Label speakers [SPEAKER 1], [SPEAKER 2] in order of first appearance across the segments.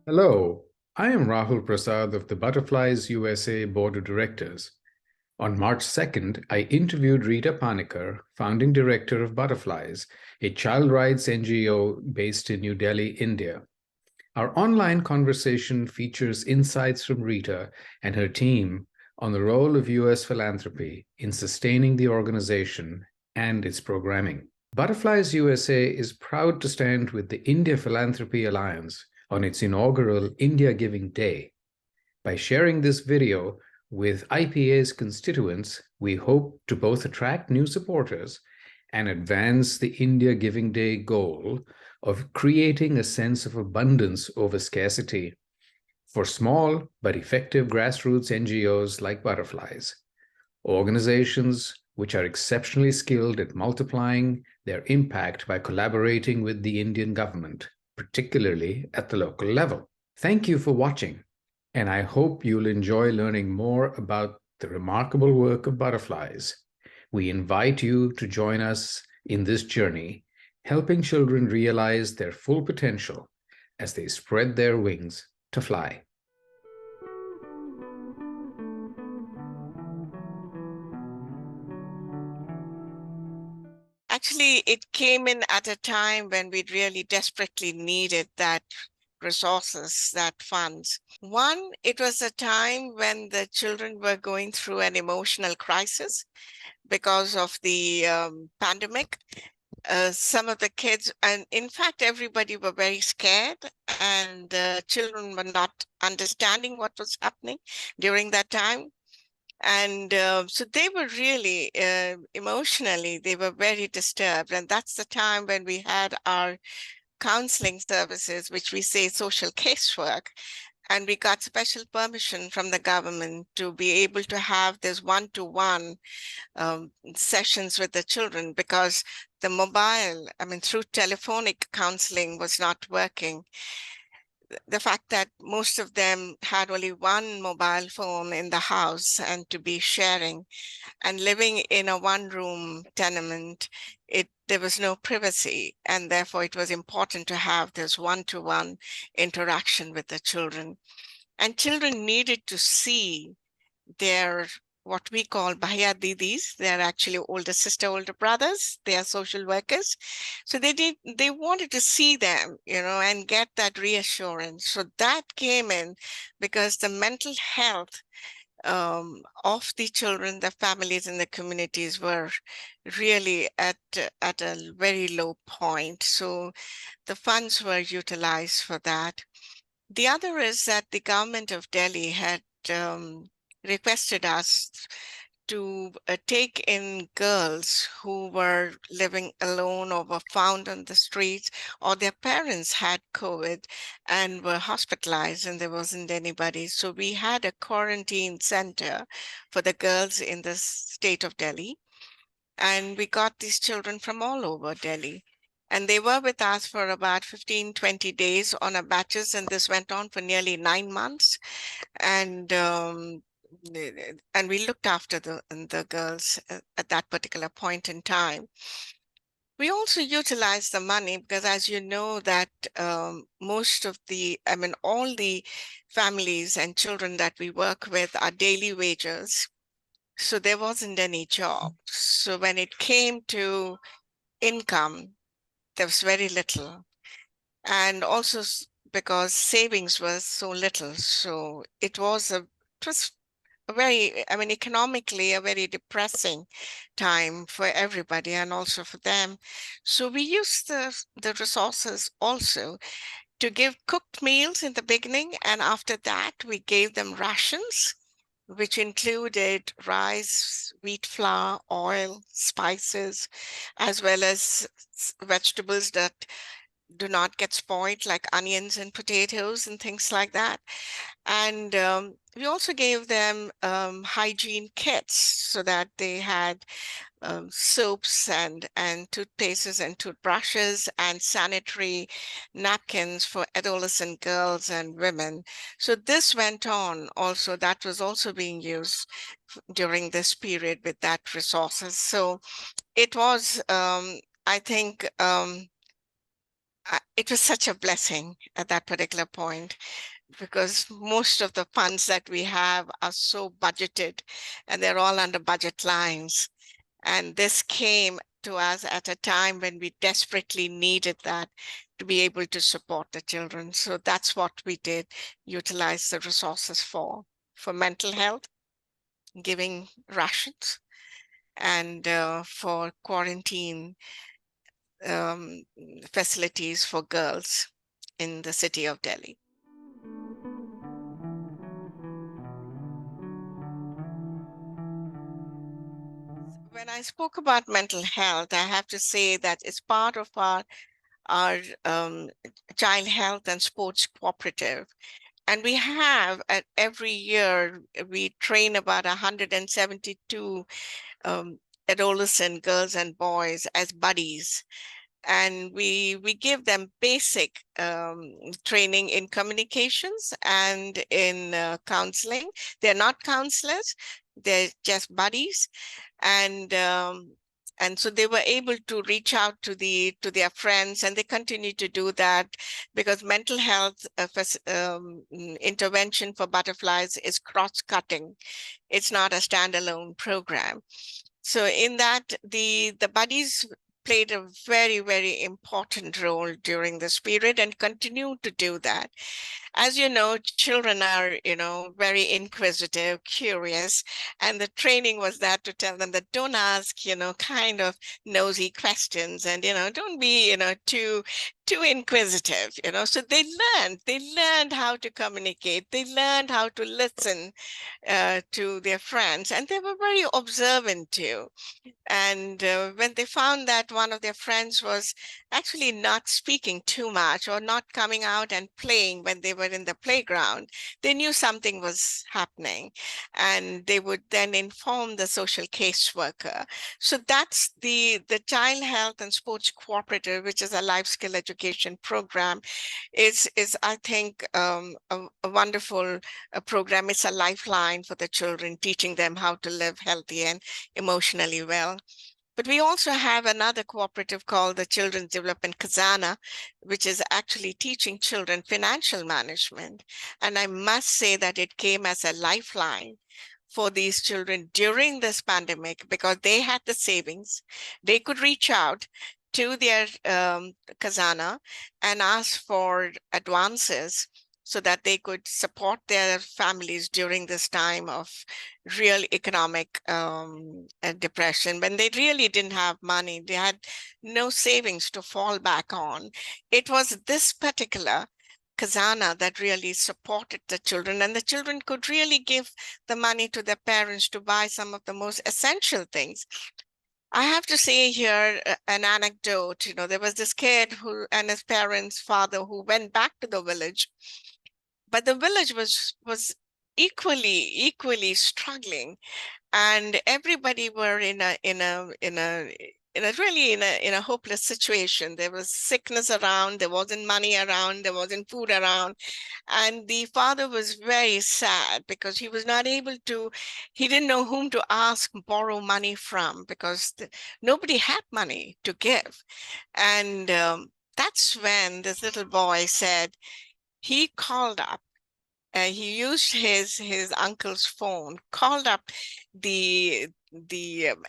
[SPEAKER 1] Hello, I am Rahul Prasad of the Butterflies USA Board of Directors. On March 2nd, I interviewed Rita Panicker, founding director of Butterflies, a child rights NGO based in New Delhi, India. Our online conversation features insights from Rita and her team on the role of US philanthropy in sustaining the organization and its programming. Butterflies USA is proud to stand with the India Philanthropy Alliance on its inaugural India Giving Day. By sharing this video with IPA's constituents, we hope to both attract new supporters and advance the India Giving Day goal of creating a sense of abundance over scarcity for small but effective grassroots NGOs like Butterflies, organizations which are exceptionally skilled at multiplying their impact by collaborating with the Indian government, particularly at the local level. Thank you for watching, and I hope you'll enjoy learning more about the remarkable work of Butterflies. We invite you to join us in this journey, helping children realize their full potential as they spread their wings to fly.
[SPEAKER 2] Actually, it came in at a time when we really desperately needed that resources, that funds. One, it was a time when the children were going through an emotional crisis because of the pandemic. Some of the kids, and in fact, everybody were very scared, and children were not understanding what was happening during that time. And so they were really emotionally, they were very disturbed. And that's the time when we had our counseling services, which we say social casework. And we got special permission from the government to be able to have this one-to-one sessions with the children, because the mobile, through telephonic counseling was not working. The fact that most of them had only one mobile phone in the house and to be sharing, and living in a one-room tenement, there was no privacy, and therefore it was important to have this one-to-one interaction with the children. And children needed to see their what we call Bhaiya Didis. They're actually older sister, older brothers. They are social workers. So they wanted to see them, and get that reassurance. So that came in because the mental health of the children, the families, and the communities were really at a very low point. So the funds were utilized for that. The other is that the government of Delhi had requested us to take in girls who were living alone or were found on the streets, or their parents had COVID and were hospitalized and there wasn't anybody. So we had a quarantine center for the girls in the state of Delhi. And we got these children from all over Delhi. And they were with us for about 15, 20 days on our batches. And this went on for nearly 9 months. And we looked after the girls at that particular point in time. We also utilized the money because, as you know, that most of all the families and children that we work with are daily wagers. So there wasn't any job. So when it came to income, there was very little. And also because savings were so little. So it was a very, economically, a very depressing time for everybody and also for them. So we used the resources also to give cooked meals in the beginning. And after that, we gave them rations, which included rice, wheat flour, oil, spices, as well as vegetables that do not get spoiled, like onions and potatoes and things like that. And we also gave them hygiene kits so that they had soaps and toothpastes and toothbrushes and sanitary napkins for adolescent girls and women. So this went on also. That was also being used during this period with that resources. So it was, I think, it was such a blessing at that particular point, because most of the funds that we have are so budgeted and they're all under budget lines. And this came to us at a time when we desperately needed that to be able to support the children. So that's what we did, utilize the resources for mental health, giving rations, and for quarantine um, facilities for girls in the city of Delhi. When I spoke about mental health, I have to say that it's part of our child health and sports cooperative. And we have every year, we train about 172 adolescent girls and boys as buddies. And we give them basic training in communications and in counseling. They're not counselors, they're just buddies. And so they were able to reach out to their friends, and they continue to do that, because mental health intervention for butterflies is cross-cutting. It's not a standalone program. So in that, the buddies played a very, very important role during this period and continue to do that. As you know, children are, very inquisitive, curious, and the training was that to tell them that don't ask, kind of nosy questions, and, don't be, too inquisitive, So they learned how to communicate. They learned how to listen to their friends, and they were very observant too. And when they found that one of their friends was actually not speaking too much or not coming out and playing when they were in the playground, they knew something was happening. And they would then inform the social caseworker. So that's the Child Health and Sports Cooperative, which is a life skill education program, is I think a wonderful program. It's a lifeline for the children, teaching them how to live healthy and emotionally well. But we also have another cooperative called the Children's Development Khazana, which is actually teaching children financial management. And I must say that it came as a lifeline for these children during this pandemic, because they had the savings. They could reach out to their Khazana and ask for advances so that they could support their families during this time of real economic depression, when they really didn't have money. They had no savings to fall back on. It was this particular Khazana that really supported the children, and the children could really give the money to their parents to buy some of the most essential things. I have to say here an anecdote. There was this kid who and his parents' father who went back to the village, but the village was equally struggling, and everybody were in a hopeless situation. There was sickness around, there wasn't money around, there wasn't food around. And the father was very sad because he was not able to, he didn't know whom to ask, borrow money from, because nobody had money to give. And that's when this little boy said, he called up, he used his uncle's phone, called up the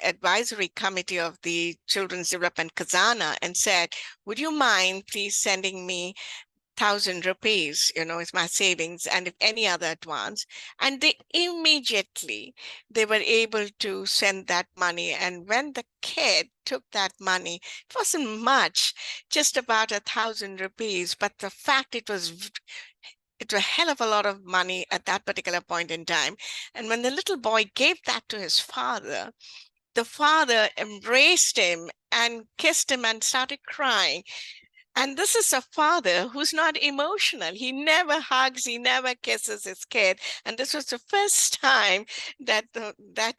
[SPEAKER 2] advisory committee of the Children's Development Khazana and said, would you mind please sending me 1,000 rupees, it's my savings, and if any other advance. And they were able to send that money. And when the kid took that money, it wasn't much, just about 1,000 rupees, but the fact it's a hell of a lot of money at that particular point in time. And when the little boy gave that to his father, the father embraced him and kissed him and started crying. And this is a father who's not emotional. He never hugs, he never kisses his kid. And this was the first time that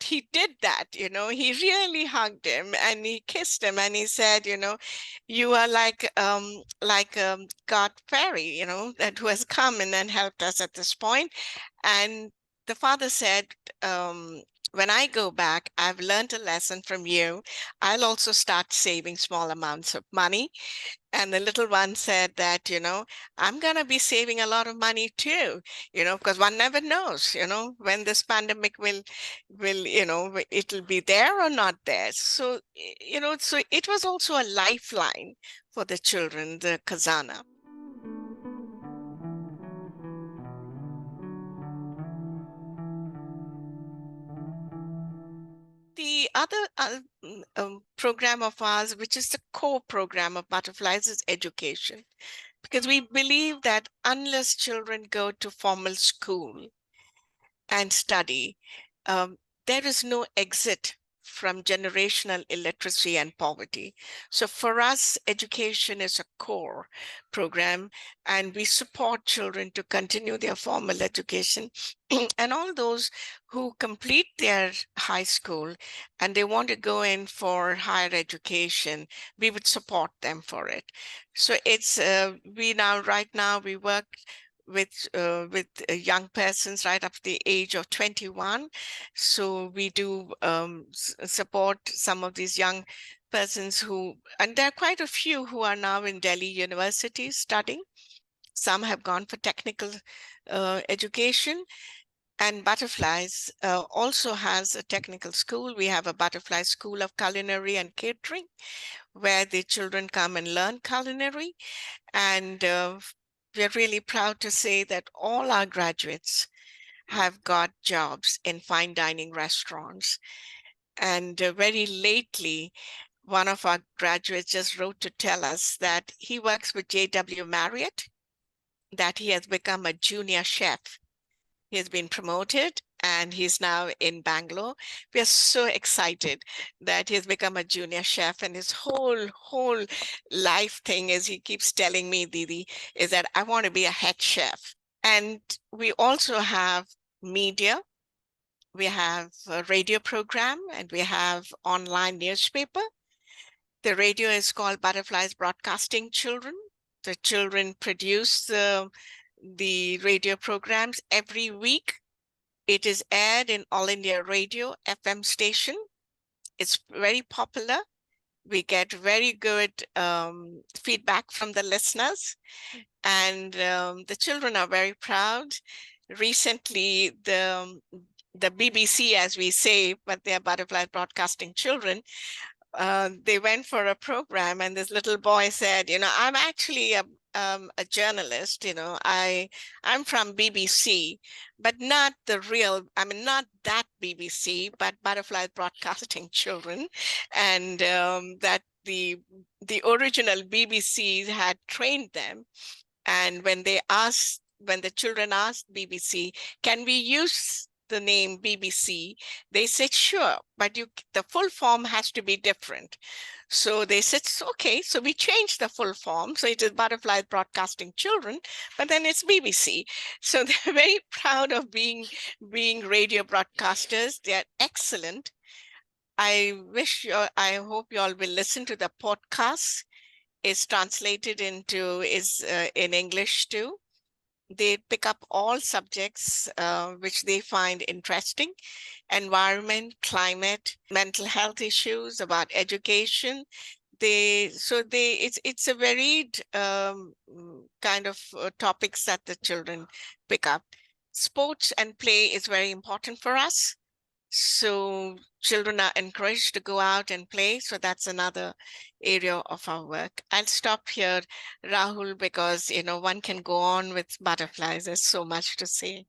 [SPEAKER 2] he did that. He really hugged him and he kissed him and he said, you are like God fairy, that who has come and then helped us at this point. And the father said, when I go back, I've learned a lesson from you. I'll also start saving small amounts of money. And the little one said that, I'm going to be saving a lot of money too, because one never knows, when this pandemic will, it'll be there or not there. So, so it was also a lifeline for the children, the Kazana. The other program of ours, which is the core program of Butterflies, is education. Because we believe that unless children go to formal school and study, um, there is no exit from generational illiteracy and poverty. So for us, education is a core program, and we support children to continue their formal education. And all those who complete their high school and they want to go in for higher education, we would support them for it. So it's right now we work with young persons right up to the age of 21. So we do support some of these young persons and there are quite a few who are now in Delhi University studying. Some have gone for technical education. And Butterflies also has a technical school. We have a Butterfly School of Culinary and Catering, where the children come and learn culinary. And we're really proud to say that all our graduates have got jobs in fine dining restaurants. And very lately, one of our graduates just wrote to tell us that he works with J.W. Marriott, that he has become a junior chef. He has been promoted and he's now in Bangalore. We are so excited that he's become a junior chef, and his whole life thing, as he keeps telling me, Didi, is that I want to be a head chef. And we also have media. We have a radio program and we have online newspaper. The radio is called Butterflies Broadcasting Children. The children produce the radio programs every week. It is aired in All India Radio FM station. It's very popular. We get very good feedback from the listeners, and the children are very proud. Recently, the BBC, as we say, but they're Butterfly Broadcasting Children, they went for a program, and this little boy said, I'm actually a journalist, I'm from BBC, but not not that BBC, but Butterfly Broadcasting Children. And that the original BBC had trained them. And when the children asked BBC, can we use the name BBC? They said, sure, but the full form has to be different. So they said, okay, so we changed the full form. So it is Butterfly Broadcasting Children, but then it's BBC. So they're very proud of being radio broadcasters. They're excellent. I hope you all will listen to the podcast. It's translated in English too. They pick up all subjects which they find interesting: environment, climate, mental health issues, about education. It's a varied kind of topics that the children pick up. Sports and play is very important for us. So children are encouraged to go out and play. So that's another area of our work. I'll stop here, Rahul, because, one can go on with butterflies. There's so much to say.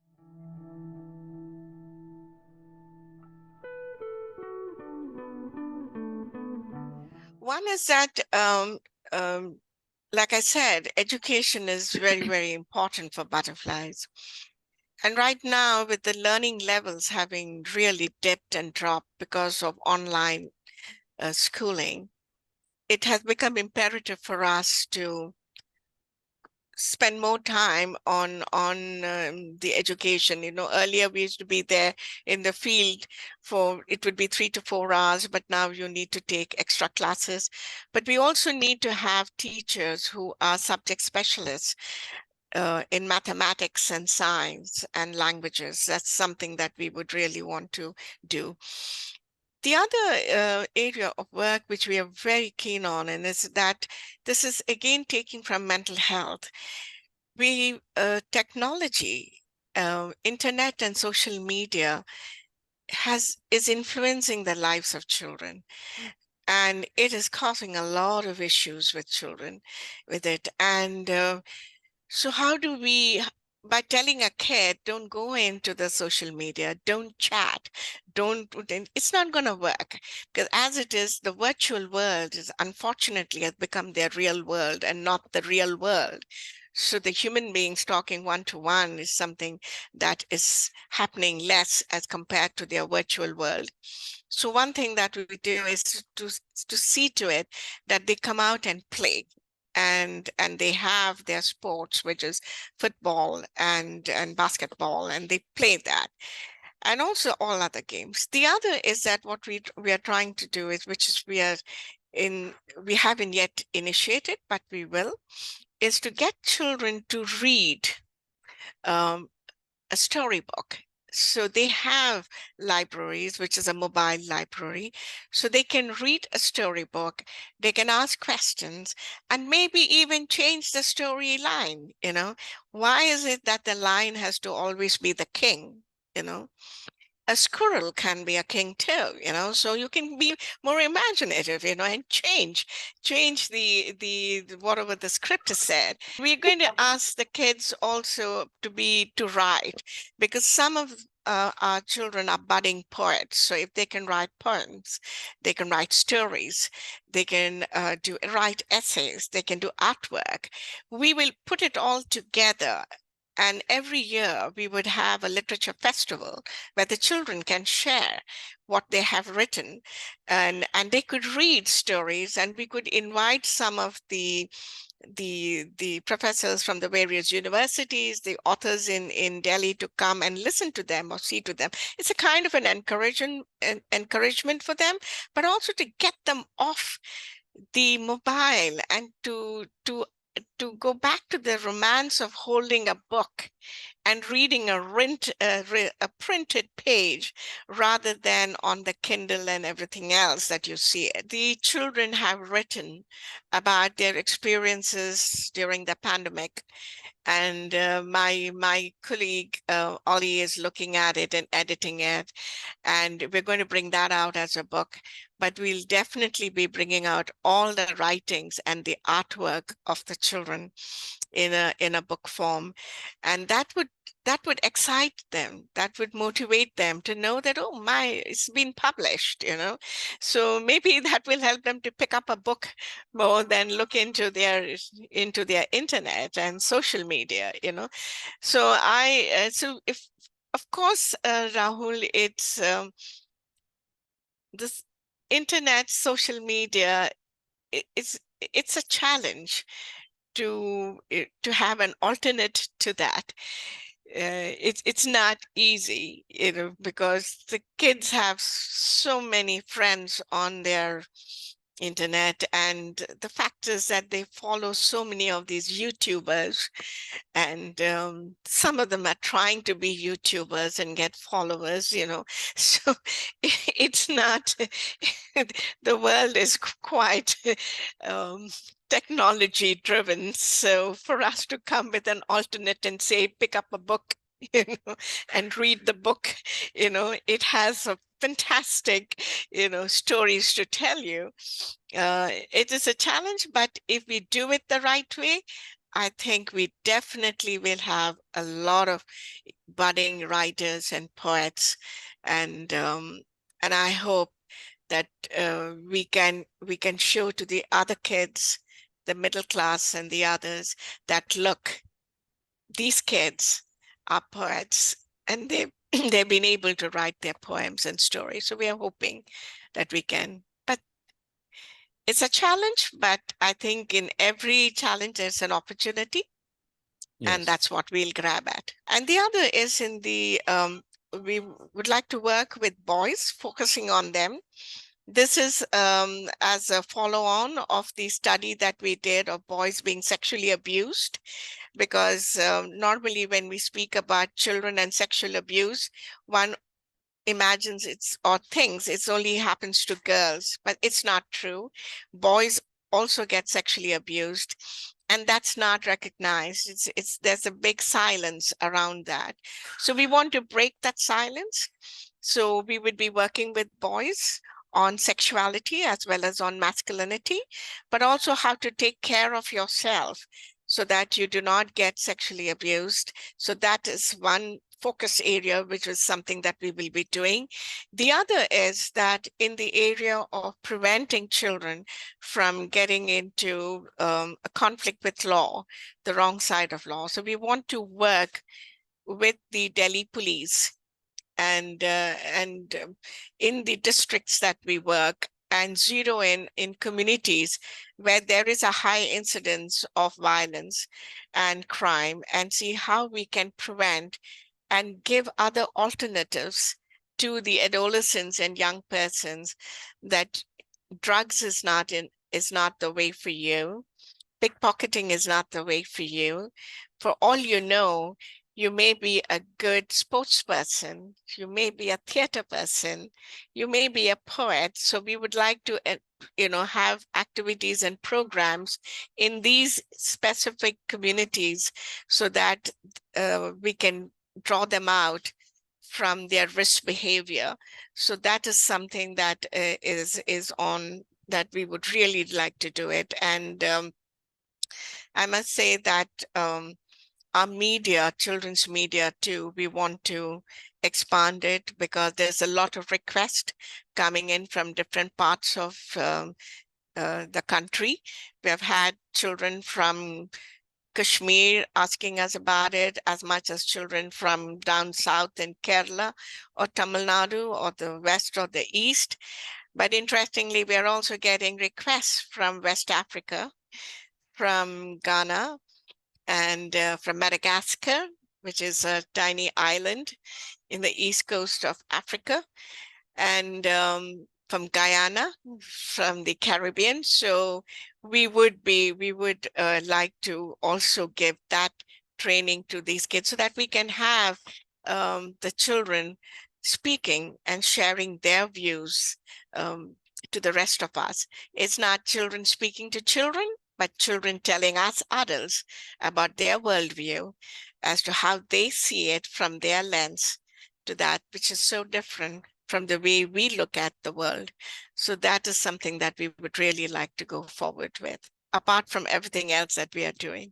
[SPEAKER 2] One is that, like I said, education is very, very important for butterflies. And right now, with the learning levels having really dipped and dropped because of online schooling, it has become imperative for us to spend more time on the education. Earlier we used to be there in the field it would be 3 to 4 hours, but now you need to take extra classes. But we also need to have teachers who are subject specialists. in mathematics and science and languages. That's something that we would really want to do. The other area of work which we are very keen on, and is that this is again taking from mental health. Technology, internet and social media is influencing the lives of children, and it is causing a lot of issues with children with it. And so how do we, by telling a kid, don't go into the social media, don't chat, it's not going to work, because as it is, the virtual world is unfortunately has become their real world and not the real world. So the human beings talking one-to-one is something that is happening less as compared to their virtual world. So one thing that we do is to see to it that they come out and play, and they have their sports, which is football and basketball, and they play that, and also all other games. The other is that what we are trying to do is, which is we haven't yet initiated, but we will, is to get children to read um, a storybook. So they have libraries, which is a mobile library. So they can read a storybook, they can ask questions, and maybe even change the storyline. Why is it that the lion has to always be the king? You know, a squirrel can be a king too, so you can be more imaginative, and change the whatever the script has said. We're going to ask the kids also to write, because some of our children are budding poets. So if they can write poems, they can write stories, they can write essays, they can do artwork. We will put it all together. And every year we would have a literature festival where the children can share what they have written, and they could read stories, and we could invite some of the professors from the various universities, the authors in Delhi, to come and listen to them or see to them. It's a kind of an encouragement for them, but also to get them off the mobile and to go back to the romance of holding a book and reading a printed page rather than on the Kindle and everything else that you see. The children have written about their experiences during the pandemic, and my colleague Ollie is looking at it and editing it, and we're going to bring that out as a book. But we'll definitely be bringing out all the writings and the artwork of the children in a book form, and that would excite them, that would motivate them to know that, oh my, it's been published. So maybe that will help them to pick up a book more than look into their internet and social media. So if, of course, Rahul, it's this internet, social media, it's a challenge to have an alternate to that. It's not easy, because the kids have so many friends on their internet, and the fact is that they follow so many of these YouTubers, and some of them are trying to be YouTubers and get followers. So it's not the world is quite technology driven. So for us to come with an alternate and say, pick up a book, and read the book, it has a fantastic, stories to tell you. It is a challenge, but if we do it the right way, I think we definitely will have a lot of budding writers and poets, and I hope that we can show to the other kids, the middle class and the others, that look, these kids are poets, and they've been able to write their poems and stories. So we are hoping that we can. But it's a challenge, but I think in every challenge there's an opportunity. Yes. And that's what we'll grab at. And the other is in the we would like to work with boys, focusing on them. This is as a follow-on of the study that we did of boys being sexually abused. because normally when we speak about children and sexual abuse, one imagines it's or thinks it's only happens to girls, but it's not true. Boys also get sexually abused, and that's not recognized. It's there's a big silence around that. So we want to break that silence. So we would be working with boys on sexuality as well as on masculinity, but also how to take care of yourself so that you do not get sexually abused. So that is one focus area, which is something that we will be doing. The other is that in the area of preventing children from getting into a conflict with law, the wrong side of law. So we want to work with the Delhi police and in the districts that we work, and zero in communities where there is a high incidence of violence and crime, and see how we can prevent and give other alternatives to the adolescents and young persons, that drugs is not the way for you. Pickpocketing is not the way for you. For all you know, you may be a good sports person, you may be a theater person, you may be a poet. So we would like to, have activities and programs in these specific communities so that we can draw them out from their risk behavior. So that is something that is on that we would really like to do it. And I must say that our media, children's media too, we want to expand it because there's a lot of requests coming in from different parts of the country. We have had children from Kashmir asking us about it, as much as children from down south in Kerala or Tamil Nadu or the west or the east. But interestingly, we are also getting requests from West Africa, from Ghana, and from Madagascar, which is a tiny island in the east coast of Africa, and from Guyana, from the Caribbean. So we would like to also give that training to these kids so that we can have the children speaking and sharing their views to the rest of us. It's not children speaking to children, but children telling us adults about their worldview as to how they see it from their lens to that, which is so different from the way we look at the world. So that is something that we would really like to go forward with, apart from everything else that we are doing.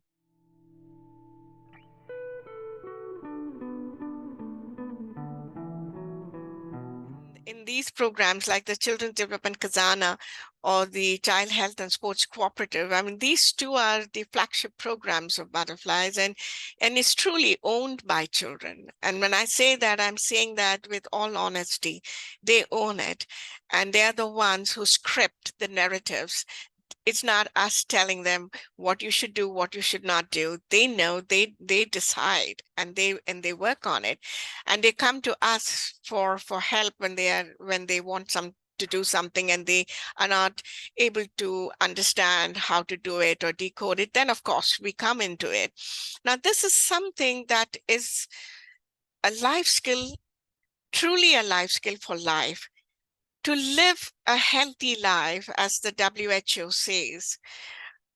[SPEAKER 2] In these programs like the Children's Development Khazana or the Child Health and Sports Cooperative, I mean, these two are the flagship programs of Butterflies, and it's truly owned by children. And when I say that, I'm saying that with all honesty. They own it, and they're the ones who script the narratives. It's not us telling them what you should do, what you should not do. They know, they decide, and they work on it, and they come to us for help when they want to do something and they are not able to understand how to do it or decode it. Then of course we come into it. Now this is something that is a life skill, truly a life skill for life. To live a healthy life, as the WHO says,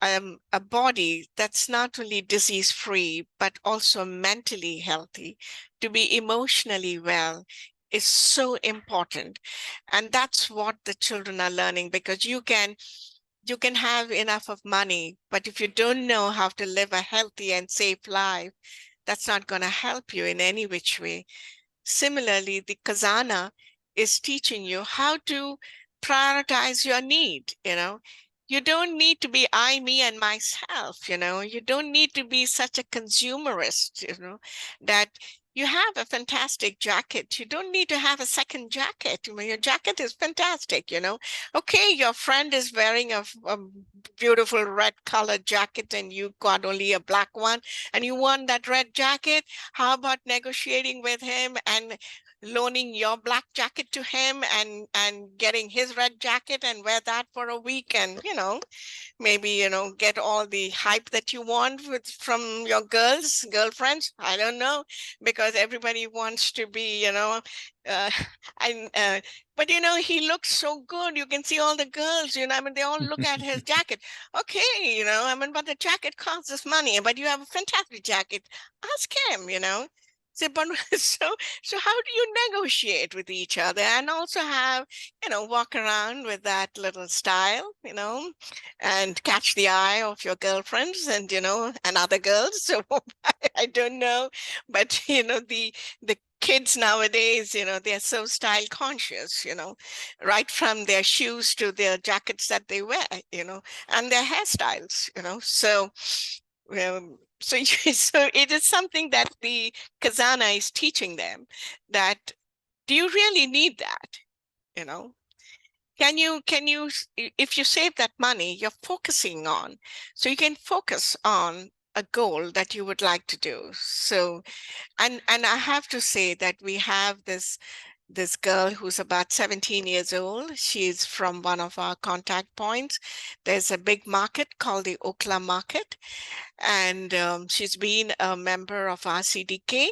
[SPEAKER 2] a body that's not only disease-free, but also mentally healthy, to be emotionally well, is so important. And that's what the children are learning, because you can have enough of money, but if you don't know how to live a healthy and safe life, that's not going to help you in any which way. Similarly, the Kazana is teaching you how to prioritize your need. You don't need to be I, me, and myself. You don't need to be such a consumerist, that you have a fantastic jacket. You don't need to have a second jacket. Your jacket is fantastic, Okay, your friend is wearing a beautiful red colored jacket and you got only a black one and you want that red jacket. How about negotiating with him and loaning your black jacket to him and getting his red jacket and wear that for a week, and maybe get all the hype that you want from your girlfriends. I don't know, because everybody wants to be uh, and but he looks so good. You can see all the girls, I mean, they all look at his jacket. Okay, I mean, but the jacket costs us money, but you have a fantastic jacket. Ask him. So, but so how do you negotiate with each other and also have walk around with that little style, and catch the eye of your girlfriends and other girls? So I don't know, but the kids nowadays, they're so style conscious, right from their shoes to their jackets that they wear, and their hairstyles, so so it is something that the Kazana is teaching them, that do you really need that? You know, can you if you save that money, you're focusing on, so you can focus on a goal that you would like to do. So, and I have to say that we have this girl who's about 17 years old. She's from one of our contact points. There's a big market called the Okla Market, and she's been a member of our CDK,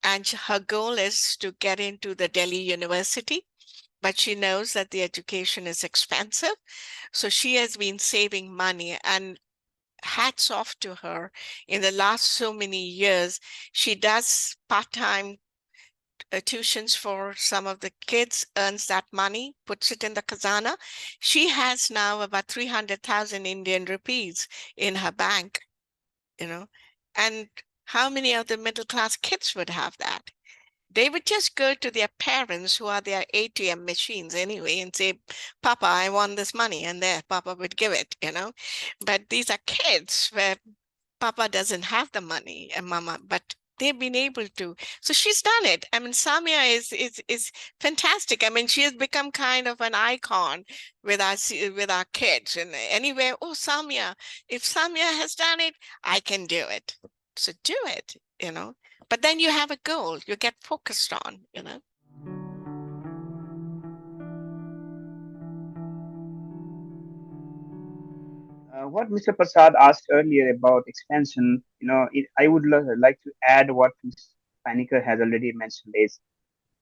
[SPEAKER 2] and her goal is to get into the Delhi University, but she knows that the education is expensive. So she has been saving money, and hats off to her. In the last so many years, she does part-time tuitions for some of the kids, earns that money, puts it in the Khazana. She has now about 300,000 Indian rupees in her bank, you know, and how many of the middle class kids would have that? They would just go to their parents, who are their ATM machines anyway, and say, Papa, I want this money. And there, Papa would give it. But these are kids where Papa doesn't have the money and Mama, but they've been able to. So she's done it. I mean, Samia is fantastic. I mean, she has become kind of an icon with our kids. And anywhere, oh, Samia, if Samia has done it, I can do it. So do it. But then you have a goal you get focused on.
[SPEAKER 3] What Mr. Prasad asked earlier about expansion, I would like to add what Ms. Panicker has already mentioned is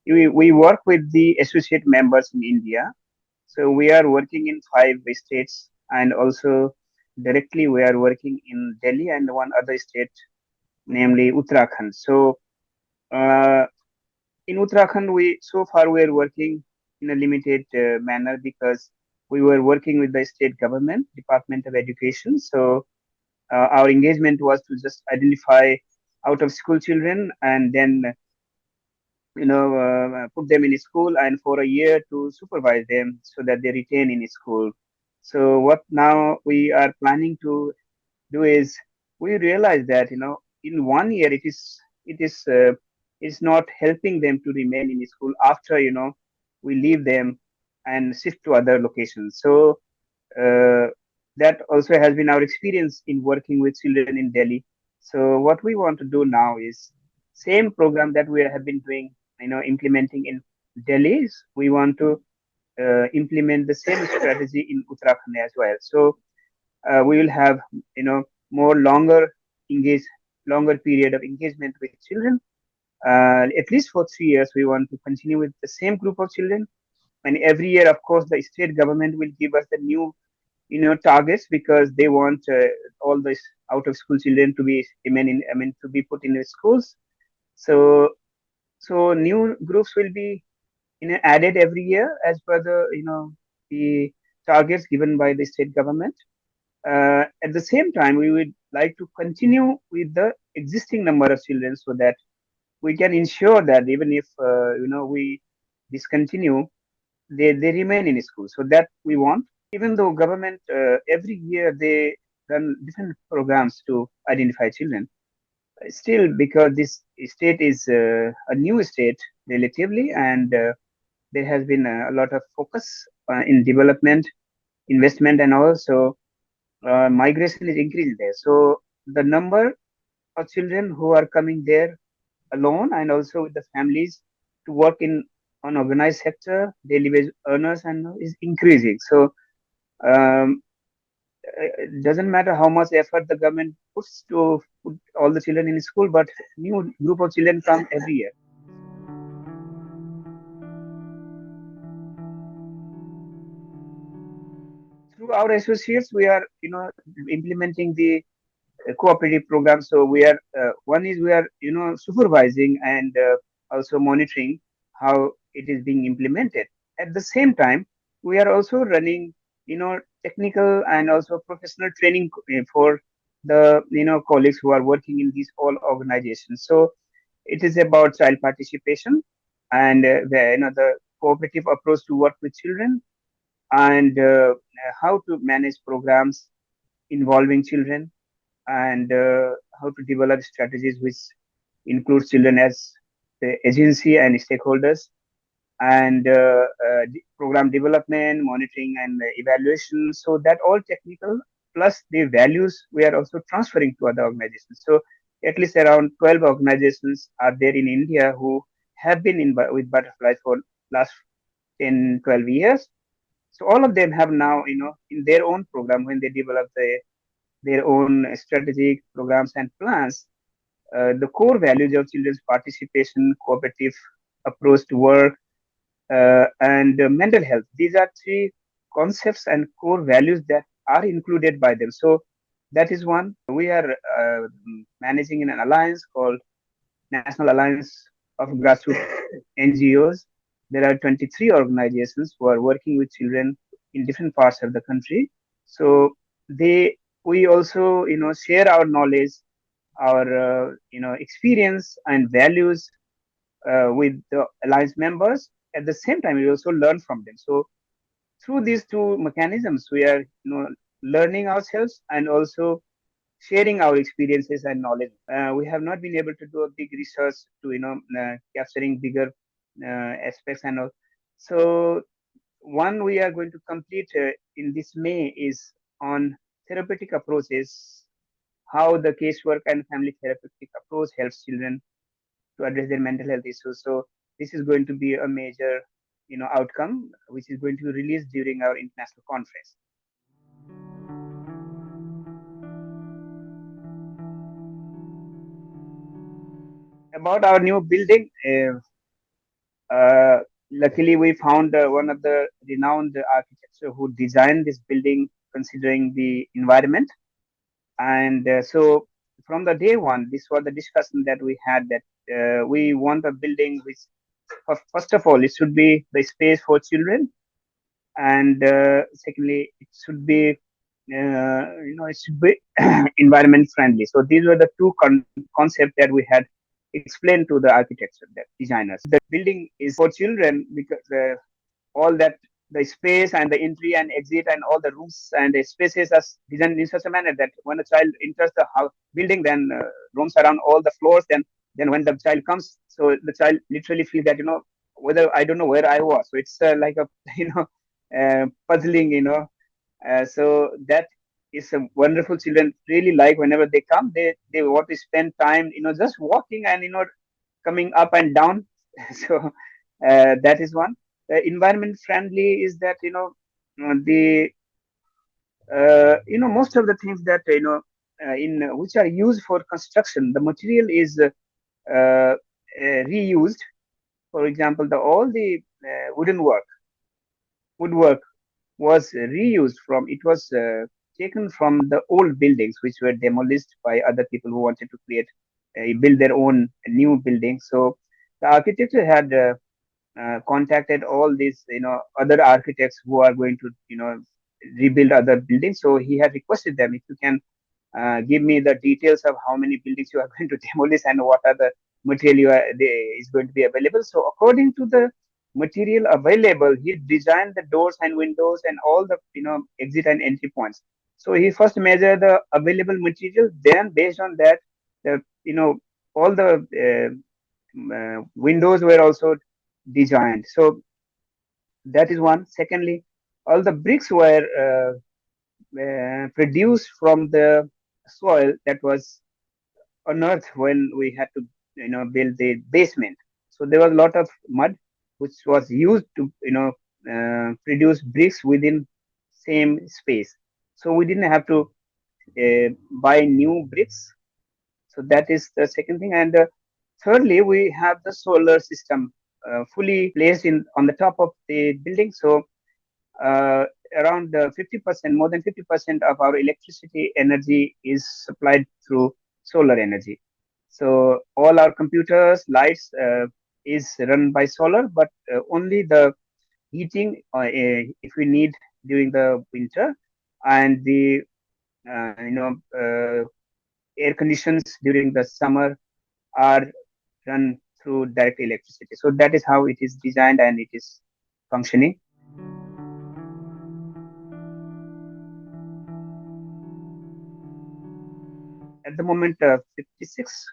[SPEAKER 3] we work with the associate members in India. So we are working in 5 states, and also directly we are working in Delhi and one other state, namely Uttarakhand. So uh, in Uttarakhand, we so far we are working in a limited manner because we were working with the state government, Department of Education. So our engagement was to just identify out of school children and then put them in school and for a year to supervise them so that they retain in school. So what now we are planning to do is we realize that in 1 year it is not helping them to remain in school after we leave them and shift to other locations. So uh, that also has been our experience in working with children in Delhi. So what we want to do now is same program that we have been doing, implementing in Delhi. We want to implement the same strategy in Uttarakhand as well. So we will have more engage longer period of engagement with children. At least for 3 years, we want to continue with the same group of children. And every year, of course, the state government will give us the new targets because they want all the out of school children to be to be put in the schools. So new groups will be added every year as per the targets given by the state government. At the same time, we would like to continue with the existing number of children so that we can ensure that even if we discontinue, they remain in school. So that we want. Even though government every year they run different programs to identify children, still because this state is a new state relatively, and there has been a lot of focus in development, investment, and also migration is increasing there. So the number of children who are coming there alone and also with the families to work in unorganized sector, daily wage earners, and is increasing. So um, it doesn't matter how much effort the government puts to put all the children in school, but new group of children come every year. Through our associates, we are implementing the cooperative program. So we are one is we are supervising and also monitoring how it is being implemented. At the same time, we are also running technical and also professional training for the colleagues who are working in these all organizations. So it is about child participation and the cooperative approach to work with children, and how to manage programs involving children, and how to develop strategies which include children as the agency and stakeholders, and program development, monitoring, and evaluation. So that all technical plus the values we are also transferring to other organizations. So at least around 12 organizations are there in India who have been with butterflies for last 10, 12 years. So all of them have now, in their own program, when they develop their own strategic programs and plans, the core values of children's participation, cooperative approach to work, and mental health. These are three concepts and core values that are included by them. So that is one. We are managing in an alliance called National Alliance of Grassroots NGOs. There are 23 organizations who are working with children in different parts of the country. So they we also share our knowledge, our experience and values with the alliance members. At the same time, we also learn from them. So through these two mechanisms, we are learning ourselves and also sharing our experiences and knowledge. We have not been able to do a big research to capturing bigger aspects and all. So one we are going to complete in this May is on therapeutic approaches, how the casework and family therapeutic approach helps children to address their mental health issues. So this is going to be a major outcome which is going to be released during our international conference. About our new building, uh, luckily we found one of the renowned architects who designed this building considering the environment. And so from the day one, this was the discussion that we had, that we want a building which, first of all, it should be the space for children, and secondly, it should be it should be environment friendly. So these were the two concepts that we had explained to the architects, the designers. The building is for children because all that the space and the entry and exit and all the rooms and the spaces are designed in such a manner that when a child enters the house building, then roams around all the floors. Then when the child comes, so the child literally feels that whether I don't know where I was. So it's like a puzzling. So that is a wonderful. Children really like whenever they come. They want to spend time just walking and coming up and down. So that is one. Environment friendly is that the most of the things that in which are used for construction, the material is reused. For example, the all the woodwork was reused from, it was taken from the old buildings which were demolished by other people who wanted to build their own new building. So the architecture had contacted all these other architects who are going to rebuild other buildings. So he had requested them, if you can give me the details of how many buildings you are going to demolish and what are the material is going to be available. So according to the material available, he designed the doors and windows and all the exit and entry points. So he first measured the available material, then based on that, the all the windows were also designed. So that is one. Secondly, all the bricks were produced from the soil that was unearthed when we had to build the basement. So there was a lot of mud which was used to produce bricks within same space. So we didn't have to buy new bricks. So that is the second thing. And thirdly, we have the solar system fully placed in on the top of the building. So uh, around 50%, more than 50% of our electricity energy is supplied through solar energy. So all our computers, lights is run by solar, but only the heating if we need during the winter, and the air conditions during the summer are run through direct electricity. So that is how it is designed and it is functioning. At the moment, 56,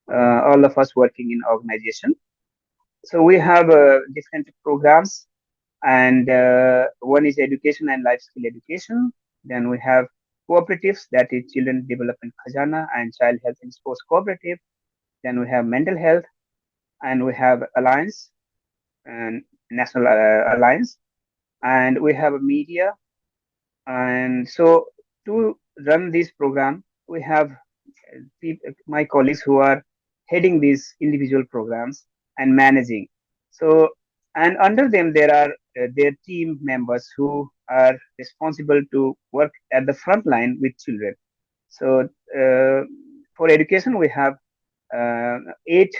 [SPEAKER 3] all of us working in organization. So we have different programs, and one is education and life skill education. Then we have cooperatives, that is Children Development Khajana and Child Health and Sports Cooperative. Then we have mental health, and we have alliance and national alliance, and we have a media. And so to run this program, we have my colleagues who are heading these individual programs and managing. So, and under them, there are their team members who are responsible to work at the front line with children. So, for education, we have 8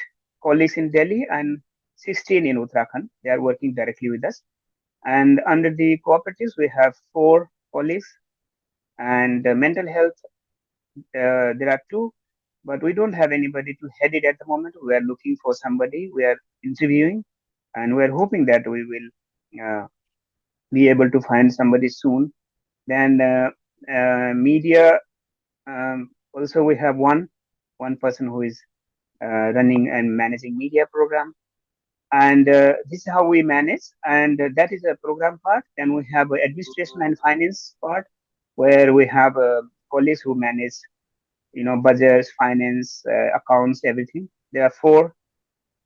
[SPEAKER 3] colleagues in Delhi and 16 in Uttarakhand. They are working directly with us. And under the cooperatives, we have 4 colleagues. And mental health, there are 2, but we don't have anybody to head it at the moment. We are looking for somebody. We are interviewing, and we are hoping that we will be able to find somebody soon. Then media, also we have one person who is running and managing media program. And this is how we manage, and that is a program part. Then we have administration and finance part, where we have colleagues who manage budgets, finance, accounts, everything. There are 4.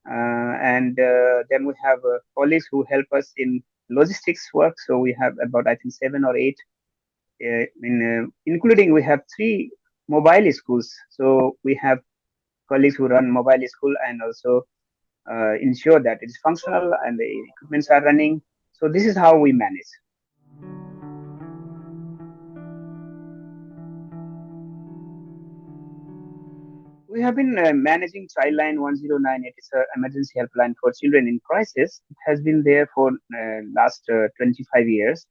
[SPEAKER 3] And then we have colleagues who help us in logistics work. So we have about, I think, 7 or 8, including we have 3 mobile schools. So we have colleagues who run mobile school and also ensure that it is functional and the equipments are running. So this is how we manage. We have been managing Childline 1098. It's an emergency helpline for children in crisis. It has been there for last 25 years,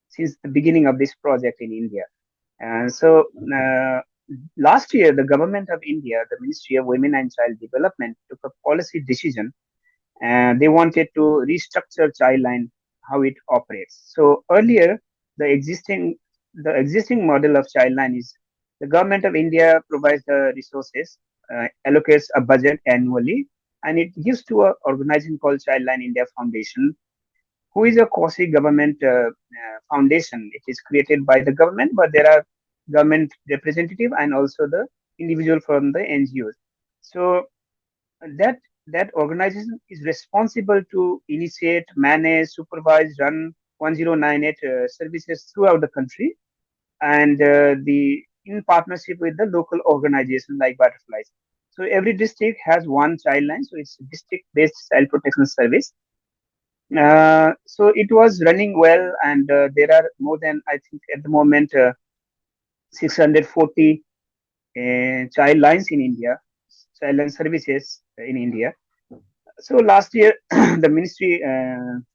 [SPEAKER 3] since the beginning of this project in India. And so last year, the government of India, the Ministry of Women and Child Development, took a policy decision, and they wanted to restructure Childline, how it operates. So earlier, the existing model of Childline is the government of India provides the resources, allocates a budget annually, and it gives to an organization called Childline India Foundation, who is a quasi-government foundation. It is created by the government, but there are government representative and also the individual from the NGOs. So that that organization is responsible to initiate, manage, supervise, run 1098 services throughout the country, and the in partnership with the local organization like Butterflies. So every district has one child line, so it's district-based child protection service. So it was running well, and there are more than, I think, at the moment 640 child lines in India, child line services in India. So last year, the ministry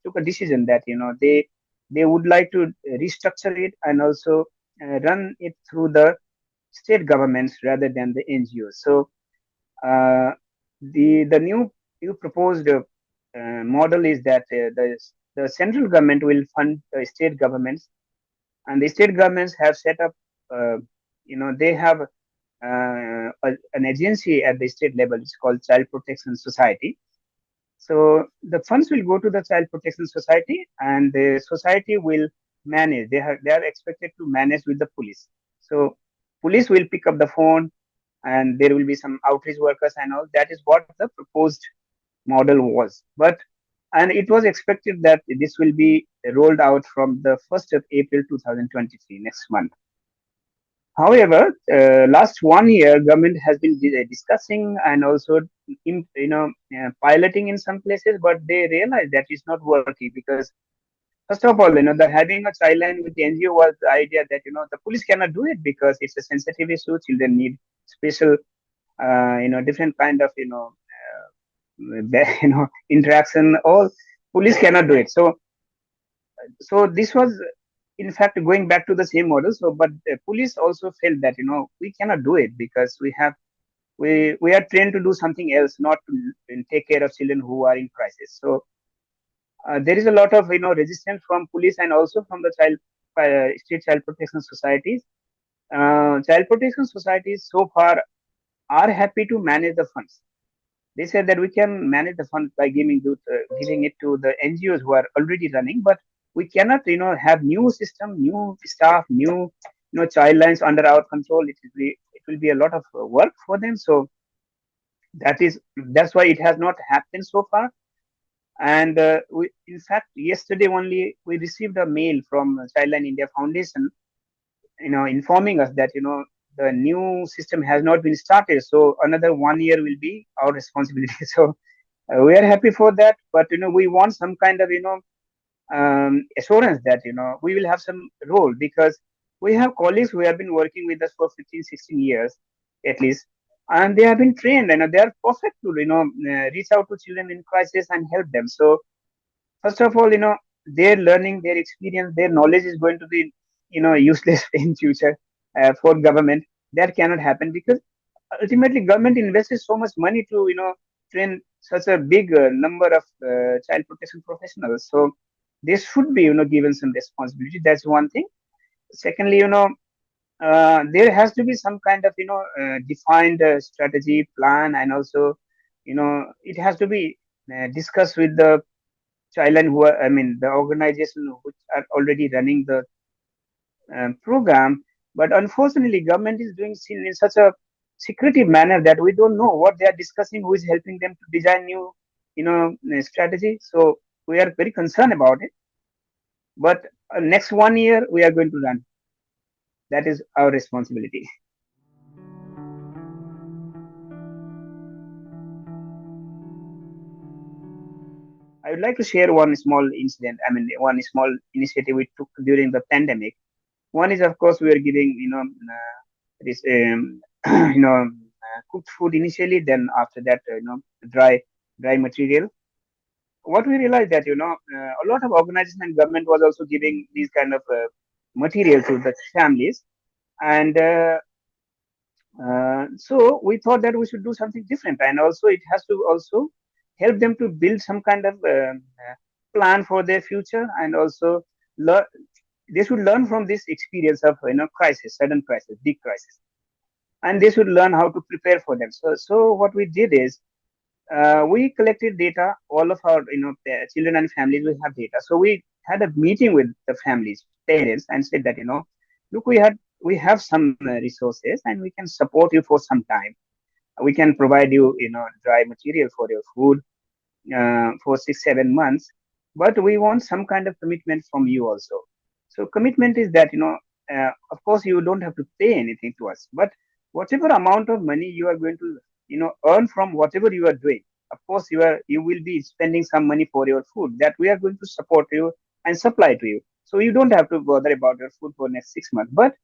[SPEAKER 3] took a decision that they would like to restructure it and also run it through the state governments rather than the NGOs. So uh, the new proposed model is that the central government will fund the state governments, and the state governments have set up, they have an agency at the state level. It's called Child Protection Society. So the funds will go to the Child Protection Society, and the society will manage. They are expected to manage with the police. So police will pick up the phone, and there will be some outreach workers and all. That is what the proposed model was. But and it was expected that this will be rolled out from the 1st of April 2023, next month. However, last 1 year, government has been discussing and also, piloting in some places, but they realized that it's not working because, first of all, the having a child line with the NGO was the idea that the police cannot do it because it's a sensitive issue. Children need special, different kind of interaction. All police cannot do it. So this was in fact going back to the same model. So but the police also felt that we cannot do it because we are trained to do something else, not to take care of children who are in crisis. So there is a lot of resistance from police and also from the state child protection societies. Child protection societies so far are happy to manage the funds. They said that we can manage the funds by giving it to the NGOs who are already running, but we cannot have new system, new staff, new child lines under our control. It will be a lot of work for them. So that's why it has not happened so far. And in fact, yesterday only we received a mail from Childline India Foundation, informing us that the new system has not been started. So another 1 year will be our responsibility. So we are happy for that, but we want some kind of assurance that we will have some role, because we have colleagues who have been working with us for 15, 16 years at least, and they have been trained and they are perfect to reach out to children in crisis and help them. So first of all, their learning, their experience, their knowledge is going to be useless in future for government. That cannot happen because ultimately government invests so much money to train such a big number of child protection professionals. So they should be given some responsibility. That's one thing. Secondly, there has to be some kind of defined strategy plan, and also it has to be discussed with the child and who are, I mean, the organization which are already running the program. But unfortunately, government is doing in such a secretive manner that we don't know what they are discussing, who is helping them to design new, strategy. So we are very concerned about it. But next 1 year, we are going to run. That is our responsibility. I would like to share one small incident. I mean, one small initiative we took during the pandemic. One is, of course, we are giving, this, cooked food initially. Then after that, dry material. What we realized that a lot of organization and government was also giving these kind of material to the families, and so we thought that we should do something different, and also it has to also help them to build some kind of plan for their future, and also learn. They should learn from this experience of crisis, sudden crisis, big crisis, and they should learn how to prepare for them. So what we did is we collected data. All of our children and families will have data. So we had a meeting with the families, parents, and said that look, we have some resources and we can support you for some time. We can provide you dry material for your food for 6 7 months, but we want some kind of commitment from you also. So commitment is that of course you don't have to pay anything to us, but whatever amount of money you are going to earn from whatever you are doing, of course you will be spending some money for your food that we are going to support you and supply to you. So you don't have to bother about your food for next 6 months. But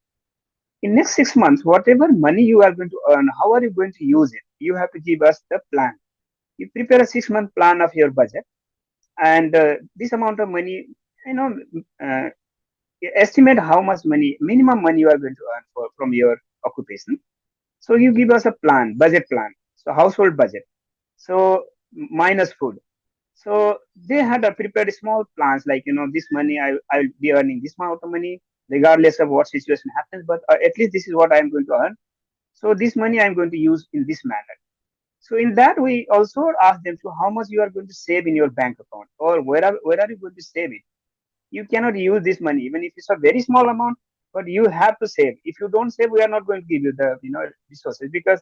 [SPEAKER 3] in next 6 months, whatever money you are going to earn, how are you going to use it? You have to give us the plan. You prepare a 6 month plan of your budget, and this amount of money, you know uh, estimate how much money, minimum money you are going to earn from your occupation. So you give us a plan, budget plan, so household budget, so minus food. So they had prepared small plans like this money I'll be earning this amount of money regardless of what situation happens, but at least this is what I'm going to earn. So this money I'm going to use in this manner. So in that, we also ask them to how much you are going to save in your bank account, or where are you going to save it. You cannot use this money even if it's a very small amount, but you have to save. If you don't save, we are not going to give you the resources, because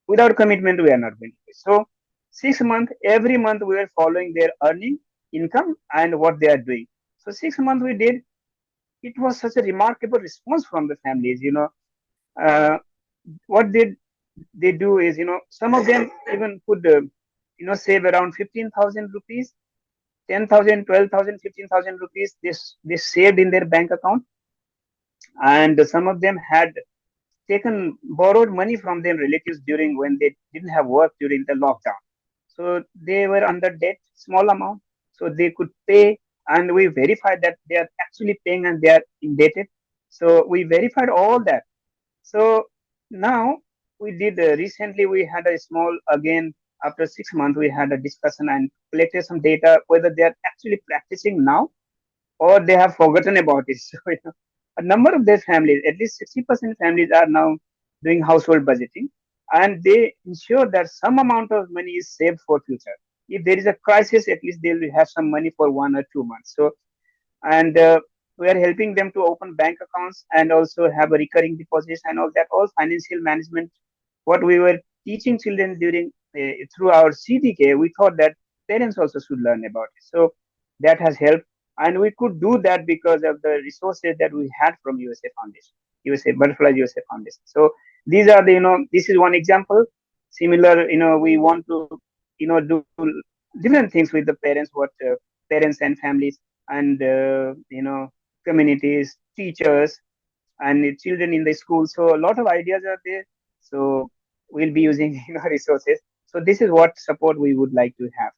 [SPEAKER 3] without commitment we are not going to do it. So 6 months, every month we were following their earning, income, and what they are doing. So 6 months we did. It was such a remarkable response from the families. Uh, what they do is, some of them even could, save around 15,000 rupees, 10,000, 12,000, 15,000 rupees. They saved in their bank account, and some of them had taken borrowed money from their relatives during when they didn't have work during the lockdown. So they were under debt, small amount, so they could pay, and we verified that they are actually paying and they are indebted. So we verified all that. So now we did recently we had a small again after 6 months we had a discussion and collected some data whether they are actually practicing now or they have forgotten about it. So, a number of their families, at least 60% families, are now doing household budgeting, and they ensure that some amount of money is saved for future. If there is a crisis, at least they will have some money for 1 or 2 months. So, and we are helping them to open bank accounts and also have a recurring deposits and all that, all financial management. What we were teaching children during through our CDK, we thought that parents also should learn about it. So that has helped, and we could do that because of the resources that we had from USA Foundation, USA Butterfly USA Foundation. So these are the, this is one example. Similar, we want to do different things with the parents, what parents and families and communities, teachers, and children in the school. So a lot of ideas are there. So we'll be using resources. So this is what support we would like to have.